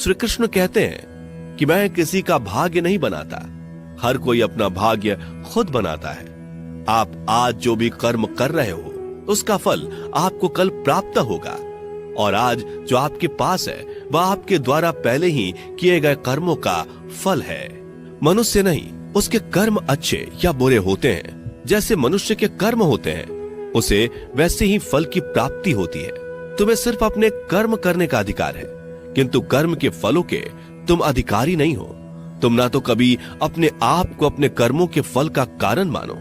श्री कृष्ण कहते हैं कि मैं किसी का भाग्य नहीं बनाता, हर कोई अपना भाग्य खुद बनाता है। आप आज जो भी कर्म कर रहे हो उसका फल आपको कल प्राप्त होगा, और आज जो आपके पास है वह आपके द्वारा पहले ही किए गए कर्मों का फल है। मनुष्य नहीं, उसके कर्म अच्छे या बुरे होते हैं, जैसे मनुष्य के कर्म होते हैं उसे वैसे ही फल की प्राप्ति होती है। तुम्हें सिर्फ अपने कर्म करने का अधिकार है, किंतु कर्म के फलों के तुम अधिकारी नहीं हो। तुम ना तो कभी अपने आप को अपने कर्मों के फल का कारण मानो,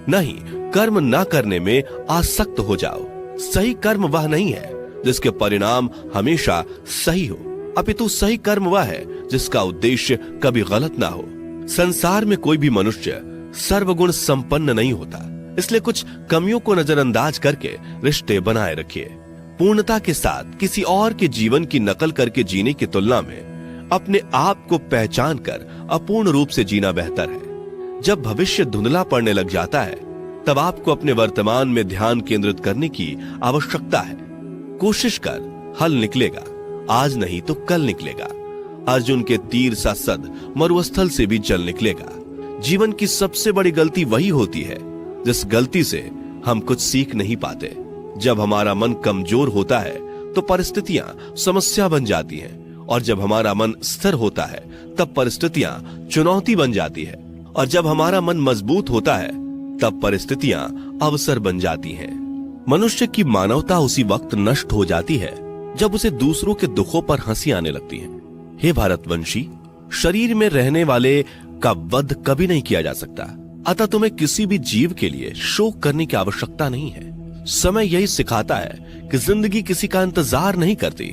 नहीं कर्म ना करने में आसक्त हो जाओ। सही कर्म वह नहीं है जिसके परिणाम हमेशा सही हो, अपितु सही कर्म वह है जिसका उद्देश्य कभी गलत ना हो। संसार में कोई भी मनुष्य सर्वगुण संपन्न नहीं होता, इसलिए कुछ कमियों को नजरअंदाज करके रिश्ते बनाए रखिए। पूर्णता के साथ किसी और के जीवन की नकल करके जीने की तुलना में अपने आप को पहचान कर अपूर्ण रूप से जीना बेहतर है। जब भविष्य धुंधला पड़ने लग जाता है तब आपको अपने वर्तमान में ध्यान केंद्रित करने की आवश्यकता है। कोशिश कर, हल निकलेगा, आज नहीं तो कल निकलेगा। अर्जुन के तीर सा सद मरुस्थल से भी जल निकलेगा। जीवन की सबसे बड़ी गलती वही होती है जिस गलती से हम कुछ सीख नहीं पाते। जब हमारा मन कमजोर होता है तो परिस्थितियां समस्या बन जाती हैं, और जब हमारा मन स्थिर होता है तब परिस्थितियां चुनौती बन जाती है, और जब हमारा मन मजबूत होता है तब परिस्थितियां अवसर बन जाती हैं। मनुष्य की मानवता उसी वक्त नष्ट हो जाती है जब उसे दूसरों के दुखों पर हंसी आने लगती है। हे भारतवंशी, शरीर में रहने वाले का वध कभी नहीं किया जा सकता, अतः तुम्हें किसी भी जीव के लिए शोक करने की आवश्यकता नहीं है। समय यही सिखाता है कि जिंदगी किसी का इंतजार नहीं करती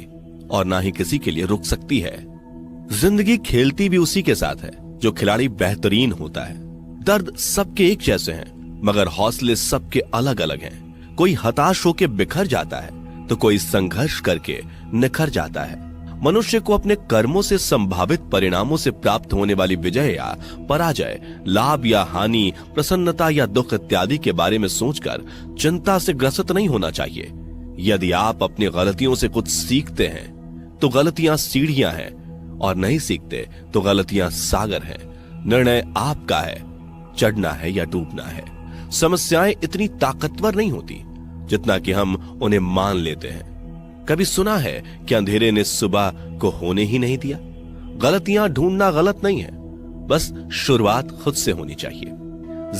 और ना ही किसी के लिए रुक सकती है। जिंदगी खेलती भी उसी के साथ है जो खिलाड़ी बेहतरीन होता है। दर्द सबके एक जैसे हैं, मगर हौसले सबके अलग अलग हैं। कोई हताश होकर बिखर जाता है तो कोई संघर्ष करके निखर जाता है। मनुष्य को अपने कर्मों से संभावित परिणामों से प्राप्त होने वाली विजय या पराजय, लाभ या हानि, प्रसन्नता या दुख इत्यादि के बारे में सोचकर चिंता से ग्रसित नहीं होना चाहिए। यदि आप अपनी गलतियों से कुछ सीखते हैं तो गलतियां सीढ़ियां हैं, और नहीं सीखते तो गलतियां सागर हैं। निर्णय आपका है, चढ़ना है या डूबना है। समस्याएं इतनी ताकतवर नहीं होती जितना कि हम उन्हें मान लेते हैं। कभी सुना है कि अंधेरे ने सुबह को होने ही नहीं दिया? गलतियां ढूंढना गलत नहीं है, बस शुरुआत खुद से होनी चाहिए।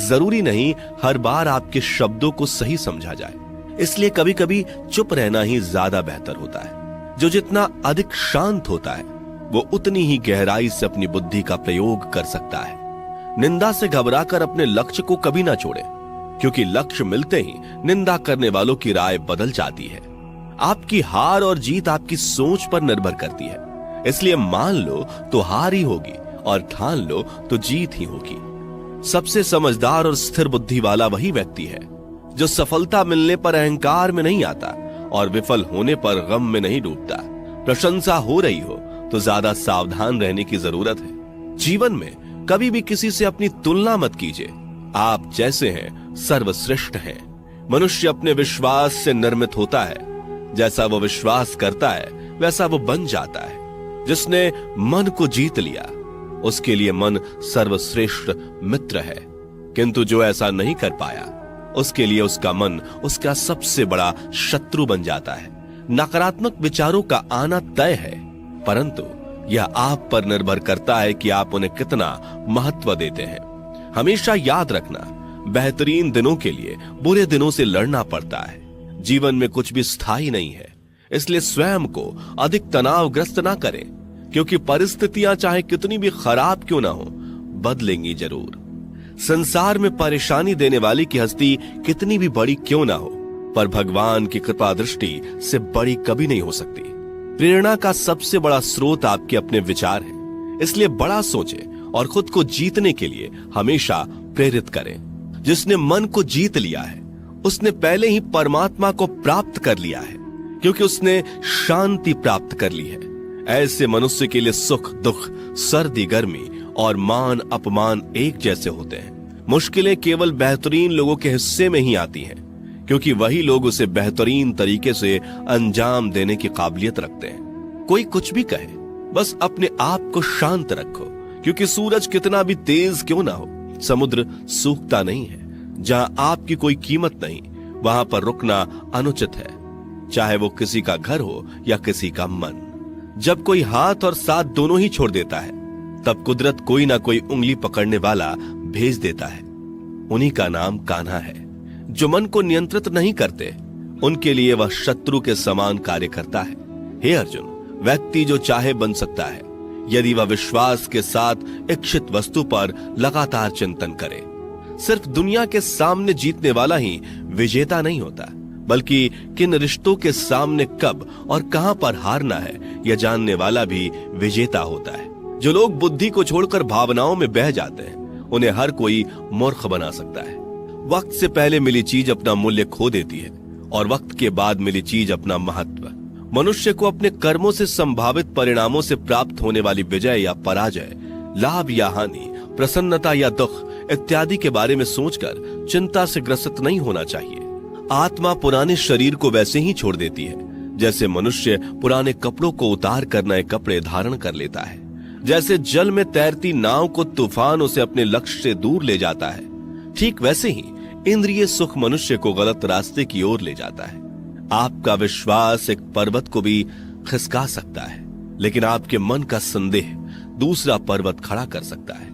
जरूरी नहीं हर बार आपके शब्दों को सही समझा जाए, इसलिए कभी कभी चुप रहना ही ज्यादा बेहतर होता है। जो जितना अधिक शांत होता है वो उतनी ही गहराई से अपनी बुद्धि का प्रयोग कर सकता है। निंदा से घबराकर अपने लक्ष्य को कभी ना छोड़े, क्योंकि लक्ष्य मिलते ही निंदा करने वालों की राय बदल जाती है। आपकी हार और जीत आपकी सोच पर निर्भर करती है, इसलिए मान लो तो हार ही होगी और ठान लो तो जीत ही होगी। सबसे समझदार और स्थिर बुद्धि वाला वही व्यक्ति है जो सफलता मिलने पर अहंकार में नहीं आता और विफल होने पर गम में नहीं डूबता। प्रशंसा हो रही हो तो ज्यादा सावधान रहने की जरूरत है। जीवन में कभी भी किसी से अपनी तुलना मत कीजिए। आप जैसे हैं सर्वश्रेष्ठ हैं। मनुष्य अपने विश्वास से निर्मित होता है। जैसा वो विश्वास करता है वैसा वो बन जाता है। जिसने मन को जीत लिया उसके लिए मन सर्वश्रेष्ठ मित्र है, किंतु जो ऐसा नहीं कर पाया उसके लिए उसका मन उसका सबसे बड़ा शत्रु बन जाता है। नकारात्मक विचारों का आना तय है, परंतु यह आप पर निर्भर करता है कि आप उन्हें कितना महत्व देते हैं। हमेशा याद रखना, बेहतरीन दिनों के लिए बुरे दिनों से लड़ना पड़ता है। जीवन में कुछ भी स्थायी नहीं है, इसलिए स्वयं को अधिक तनावग्रस्त ना करें, क्योंकि परिस्थितियां चाहे कितनी भी खराब क्यों ना हो, बदलेंगी जरूर। संसार में परेशानी देने वाली की हस्ती कितनी भी बड़ी क्यों ना हो, पर भगवान की कृपा दृष्टि से बड़ी कभी नहीं हो सकती। प्रेरणा का सबसे बड़ा स्रोत आपके अपने विचार हैं, इसलिए बड़ा सोचें और खुद को जीतने के लिए हमेशा प्रेरित करें। जिसने मन को जीत लिया है उसने पहले ही परमात्मा को प्राप्त कर लिया है, क्योंकि उसने शांति प्राप्त कर ली है। ऐसे मनुष्य के लिए सुख दुख, सर्दी गर्मी और मान अपमान एक जैसे होते हैं। मुश्किलें केवल बेहतरीन लोगों के हिस्से में ही आती हैं, क्योंकि वही लोग उसे बेहतरीन तरीके से अंजाम देने की काबिलियत रखते हैं। कोई कुछ भी कहे, बस अपने आप को शांत रखो, क्योंकि सूरज कितना भी तेज क्यों ना हो, समुद्र सूखता नहीं है। जहां आपकी कोई कीमत नहीं, वहां पर रुकना अनुचित है, चाहे वो किसी का घर हो या किसी का मन। जब कोई हाथ और साथ दोनों ही छोड़ देता है, तब कुदरत कोई ना कोई उंगली पकड़ने वाला भेज देता है। उन्हीं का नाम कान्हा है। जो मन को नियंत्रित नहीं करते, उनके लिए वह शत्रु के समान कार्य करता है। हे अर्जुन, व्यक्ति जो चाहे बन सकता है, यदि वह विश्वास के साथ इच्छित वस्तु पर लगातार चिंतन करे। सिर्फ दुनिया के सामने जीतने वाला ही विजेता नहीं होता, बल्कि किन रिश्तों के सामने कब और कहां पर हारना है, यह जानने वाला भी विजेता होता है। जो लोग बुद्धि को छोड़कर भावनाओं में बह जाते हैं, उन्हें हर कोई मूर्ख बना सकता है। वक्त से पहले मिली चीज अपना मूल्य खो देती है, और वक्त के बाद मिली चीज अपना महत्व। मनुष्य को अपने कर्मों से संभावित परिणामों से प्राप्त होने वाली विजय या पराजय, लाभ या हानि, प्रसन्नता या दुख इत्यादि के बारे में सोचकर चिंता से ग्रसित नहीं होना चाहिए। आत्मा पुराने शरीर को वैसे ही छोड़ देती है जैसे मनुष्य पुराने कपड़ों को उतार कर नए कपड़े धारण कर लेता है। जैसे जल में तैरती नाव को तूफान उसे अपने लक्ष्य से दूर ले जाता है, ठीक वैसे ही इंद्रिय सुख मनुष्य को गलत रास्ते की ओर ले जाता है। आपका विश्वास एक पर्वत को भी खिसका सकता है, लेकिन आपके मन का संदेह दूसरा पर्वत खड़ा कर सकता है।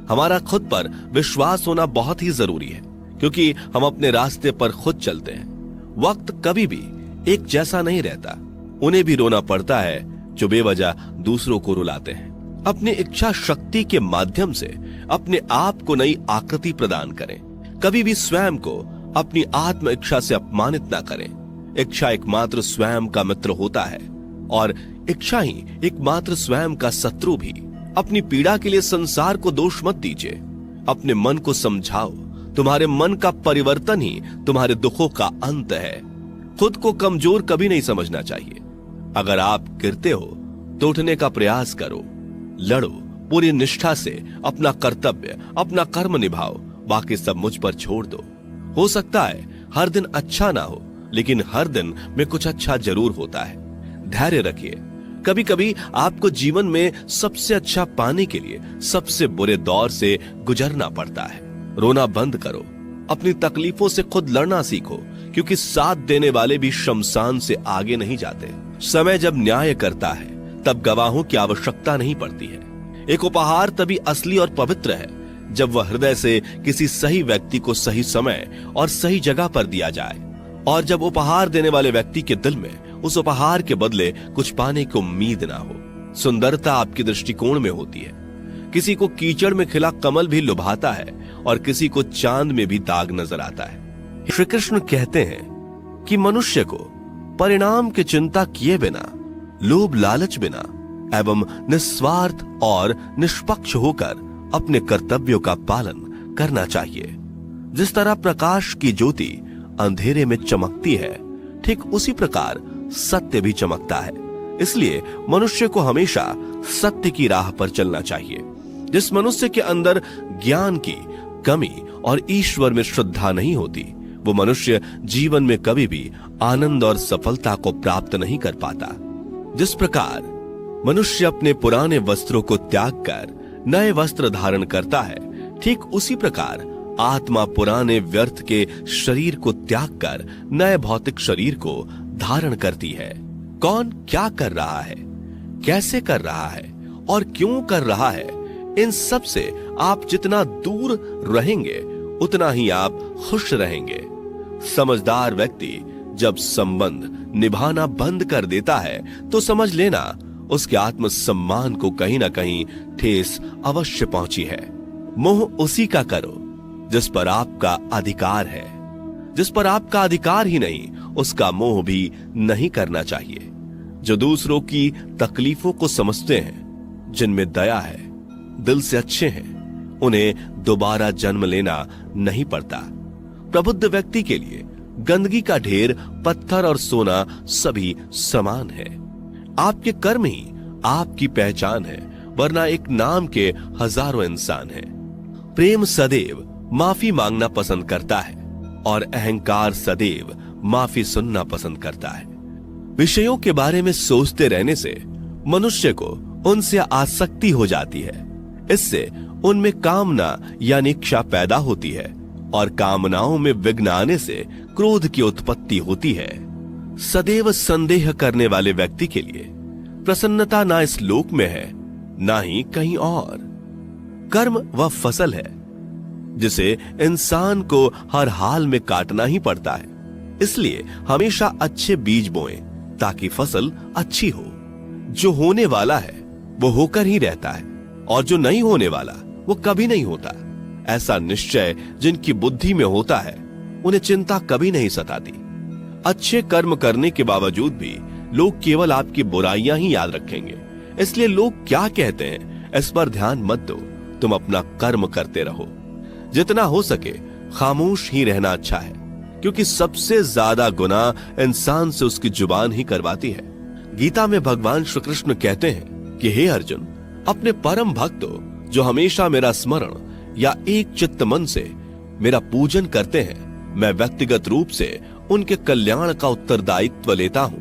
हमारा खुद पर विश्वास होना बहुत ही जरूरी है, क्योंकि हम अपने रास्ते पर खुद चलते हैं। वक्त कभी भी एक जैसा नहीं रहता। उन्हें भी रोना पड़ता है जो बेवजह दूसरों को रुलाते हैं। अपनी इच्छा शक्ति के माध्यम से अपने आप को नई आकृति प्रदान करें। कभी भी स्वयं को अपनी आत्म इच्छा से अपमानित ना करें। इच्छा एकमात्र स्वयं का मित्र होता है, और इच्छा ही एकमात्र स्वयं का शत्रु भी। अपनी पीड़ा के लिए संसार को दोष मत दीजिए, अपने मन को समझाओ। तुम्हारे मन का परिवर्तन ही तुम्हारे दुखों का अंत है। खुद को कमजोर कभी नहीं समझना चाहिए। अगर आप गिरते हो तो उठने का प्रयास करो, लड़ो, पूरी निष्ठा से अपना कर्तव्य, अपना कर्म निभाओ, बाकी सब मुझ पर छोड़ दो। हो सकता है हर दिन अच्छा ना हो, लेकिन हर दिन में कुछ अच्छा जरूर होता है। धैर्य रखिए। कभी कभी आपको जीवन में सबसे अच्छा पाने के लिए सबसे बुरे दौर से गुजरना पड़ता है। रोना बंद करो, अपनी तकलीफों से खुद लड़ना सीखो, क्योंकि साथ देने वाले भी शमशान से आगे नहीं जाते। समय जब न्याय करता है, तब गवाहों की आवश्यकता नहीं पड़ती है। एक उपहार तभी असली और पवित्र है जब वह हृदय से किसी सही व्यक्ति को सही समय और सही जगह पर दिया जाए, और जब उपहार देने वाले व्यक्ति के दिल में उस उपहार के बदले कुछ पाने की उम्मीद ना हो। सुंदरता आपकी दृष्टिकोण में होती है। किसी को कीचड़ में खिला कमल भी लुभाता है, और किसी को चांद में भी दाग नजर आता है। श्री कृष्ण कहते हैं कि मनुष्य को परिणाम की चिंता किए बिना, लोभ लालच बिना एवं निस्वार्थ और निष्पक्ष होकर अपने कर्तव्यों का पालन करना चाहिए। जिस तरह प्रकाश की ज्योति अंधेरे में चमकती है, ठीक उसी प्रकार सत्य भी चमकता है। इसलिए मनुष्य को हमेशा सत्य की राह पर चलना चाहिए। जिस मनुष्य के अंदर ज्ञान की कमी और ईश्वर में श्रद्धा नहीं होती, वो मनुष्य जीवन में कभी भी आनंद और सफलता को प्राप्त नहीं कर पाता। जिस प्रकार मनुष्य अपने पुराने वस्त्रों को त्याग कर नए वस्त्र धारण करता है, ठीक उसी प्रकार आत्मा पुराने व्यर्थ के शरीर को त्याग कर नए भौतिक शरीर को धारण करती है। कौन क्या कर रहा है, कैसे कर रहा है और क्यों कर रहा है, इन सब से आप जितना दूर रहेंगे उतना ही आप खुश रहेंगे। समझदार व्यक्ति जब संबंध निभाना बंद कर देता है, तो समझ लेना उसके आत्मसम्मान को कहीं ना कहीं ठेस अवश्य पहुंची है। मोह उसी का करो जिस पर आपका अधिकार है। जिस पर आपका अधिकार ही नहीं, उसका मोह भी नहीं करना चाहिए। जो दूसरों की तकलीफों को समझते हैं, जिनमें दया है, दिल से अच्छे हैं, उन्हें दोबारा जन्म लेना नहीं पड़ता। प्रबुद्ध व्यक्ति के लिए गंदगी का ढेर, पत्थर और सोना सभी समान है। आपके कर्म ही आपकी पहचान है, वरना एक नाम के हजारों इंसान हैं। प्रेम सदैव माफी मांगना पसंद करता है, और अहंकार सदैव माफी सुनना पसंद करता है। विषयों के बारे में सोचते रहने से मनुष्य को उनसे आसक्ति हो जाती है। इससे उनमें कामना यानी इच्छा पैदा होती है और कामनाओं में विघ्न आने से क्रोध की उत्पत्ति होती है। सदैव संदेह करने वाले व्यक्ति के लिए प्रसन्नता ना इस लोक में है ना ही कहीं और। कर्म वह फसल है जिसे इंसान को हर हाल में काटना ही पड़ता है। इसलिए हमेशा अच्छे बीज बोएं ताकि फसल अच्छी हो। जो होने वाला है वो होकर ही रहता है और जो नहीं होने वाला वो कभी नहीं होता। ऐसा निश्चय जिनकी बुद्धि में होता है उन्हें चिंता कभी नहीं सताती। अच्छे कर्म करने के बावजूद भी लोग केवल आपकी बुराइयां ही याद रखेंगे। इसलिए लोग क्या कहते हैं इस पर ध्यान मत दो, तुम अपना कर्म करते रहो। जितना हो सके खामोश ही रहना अच्छा है, क्योंकि सबसे ज्यादा गुनाह इंसान से उसकी जुबान ही करवाती है। गीता में भगवान श्री कृष्ण कहते हैं कि हे अर्जुन, अपने परम भक्तों जो हमेशा मेरा स्मरण या एक चित्त मन से मेरा पूजन करते हैं, मैं व्यक्तिगत रूप से उनके कल्याण का उत्तरदायित्व लेता हूं।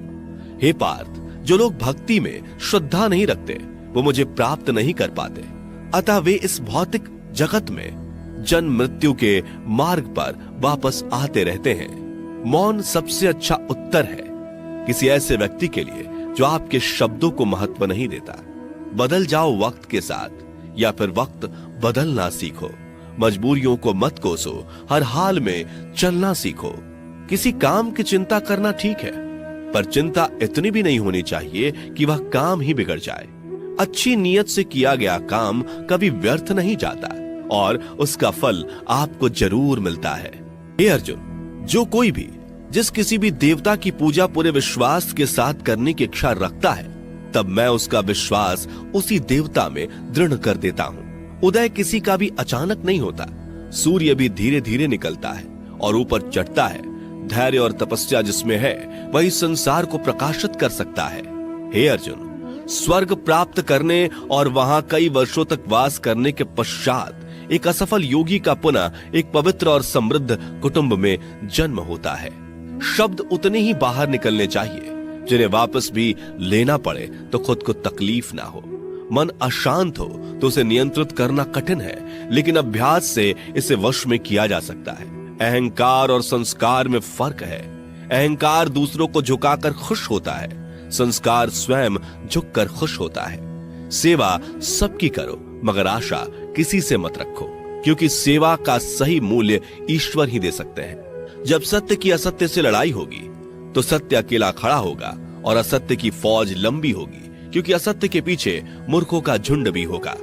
हे पार्थ, जो लोग भक्ति में श्रद्धा नहीं रखते वो मुझे प्राप्त नहीं कर पाते। अतः वे इस भौतिक जगत में जन्म मृत्यु के मार्ग पर वापस आते रहते हैं। मौन सबसे अच्छा उत्तर है किसी ऐसे व्यक्ति के लिए जो आपके शब्दों को महत्व नहीं देता। बदल जाओ वक्त के साथ या फिर वक्त बदलना सीखो। मजबूरियों को मत कोसो, हर हाल में चलना सीखो। किसी काम की चिंता करना ठीक है, पर चिंता इतनी भी नहीं होनी चाहिए कि वह काम ही बिगड़ जाए। अच्छी नीयत से किया गया काम कभी व्यर्थ नहीं जाता और उसका फल आपको जरूर मिलता है। हे अर्जुन, जो कोई भी जिस किसी भी देवता की पूजा पूरे विश्वास के साथ करने की इच्छा रखता है, तब मैं उसका विश्वास उसी देवता में दृढ़ कर देता हूं। उदय किसी का भी अचानक नहीं होता। सूर्य भी धीरे धीरे निकलता है और ऊपर चढ़ता है। धैर्य और तपस्या जिसमें है वही संसार को प्रकाशित कर सकता है। हे अर्जुन, स्वर्ग प्राप्त करने और वहां कई वर्षों तक वास करने के पश्चात एक असफल योगी का पुनः एक पवित्र और समृद्ध कुटुंब में जन्म होता है। शब्द उतने ही बाहर निकलने चाहिए जिन्हें वापस भी लेना पड़े तो खुद को तकलीफ ना हो। मन अशांत हो तो उसे नियंत्रित करना कठिन है, लेकिन अभ्यास से इसे वश में किया जा सकता है। अहंकार और संस्कार में फर्क है। अहंकार दूसरों को झुकाकर खुश होता है, संस्कार स्वयं झुककर खुश होता है। सेवा सबकी करो मगर आशा किसी से मत रखो, क्योंकि सेवा का सही मूल्य ईश्वर ही दे सकते हैं। जब सत्य की असत्य से लड़ाई होगी तो सत्य अकेला खड़ा होगा और असत्य की फौज लंबी होगी, क्योंकि असत्य के पीछे मूर्खों का झुंड भी होगा।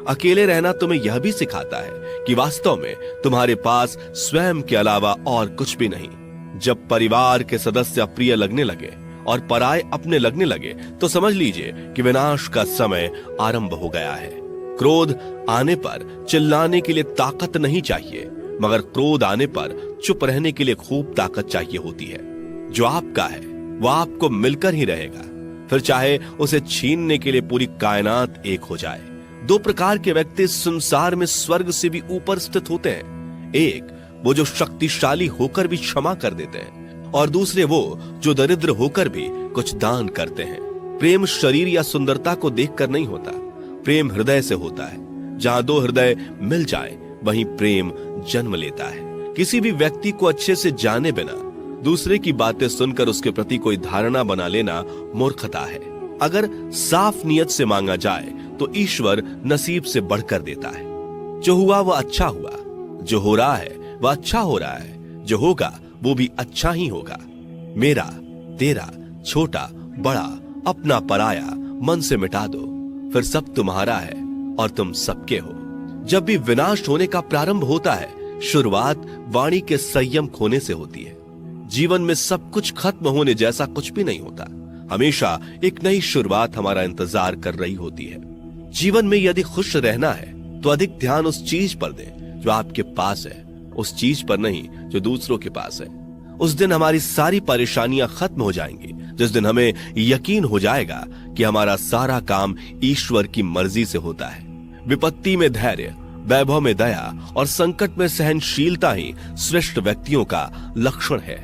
अकेले रहना तुम्हें यह भी सिखाता है कि वास्तव में तुम्हारे पास स्वयं के अलावा और कुछ भी नहीं। जब परिवार के सदस्य अप्रिय लगने लगे और पराये अपने लगने लगे तो समझ लीजिए कि विनाश का समय आरंभ हो गया है। क्रोध आने पर चिल्लाने के लिए ताकत नहीं चाहिए, मगर क्रोध आने पर चुप रहने के लिए खूब ताकत चाहिए होती है। जो आपका है वह आपको मिलकर ही रहेगा, फिर चाहे उसे छीनने के लिए पूरी कायनात एक हो जाए। दो प्रकार के व्यक्ति संसार में स्वर्ग से भी ऊपर स्थित होते हैं। एक वो जो शक्तिशाली होकर भी क्षमा कर देते हैं, और दूसरे वो जो दरिद्र होकर भी कुछ दान करते हैं। प्रेम शरीर या सुंदरता को देखकर नहीं होता, प्रेम हृदय से होता है। जहां दो हृदय मिल जाएं, वहीं प्रेम जन्म लेता है। किसी भी व्यक्ति को अच्छे से जाने बिना दूसरे की बातें सुनकर उसके प्रति कोई धारणा बना लेना मूर्खता है। अगर साफ नियत से मांगा जाए तो ईश्वर नसीब से बढ़कर देता है। जो हुआ वह अच्छा हुआ, जो हो रहा है वह अच्छा हो रहा है, जो होगा वो भी अच्छा ही होगा। मेरा, तेरा, छोटा, बड़ा, अपना, पराया मन से मिटा दो, फिर सब तुम्हारा है और तुम सबके हो। जब भी विनाश होने का प्रारंभ होता है, शुरुआत वाणी के संयम खोने से होती है। जीवन में सब कुछ खत्म होने जैसा कुछ भी नहीं होता। हमेशा एक नई शुरुआत हमारा इंतजार कर रही होती है। जीवन में यदि खुश रहना है तो अधिक ध्यान उस चीज पर दें जो आपके पास है, उस चीज पर नहीं जो दूसरों के पास है। उस दिन हमारी सारी परेशानियां खत्म हो जाएंगी, जिस दिन हमें यकीन हो जाएगा कि हमारा सारा काम ईश्वर की मर्जी से होता है। विपत्ति में धैर्य, वैभव में दया और संकट में सहनशीलता ही श्रेष्ठ व्यक्तियों का लक्षण है।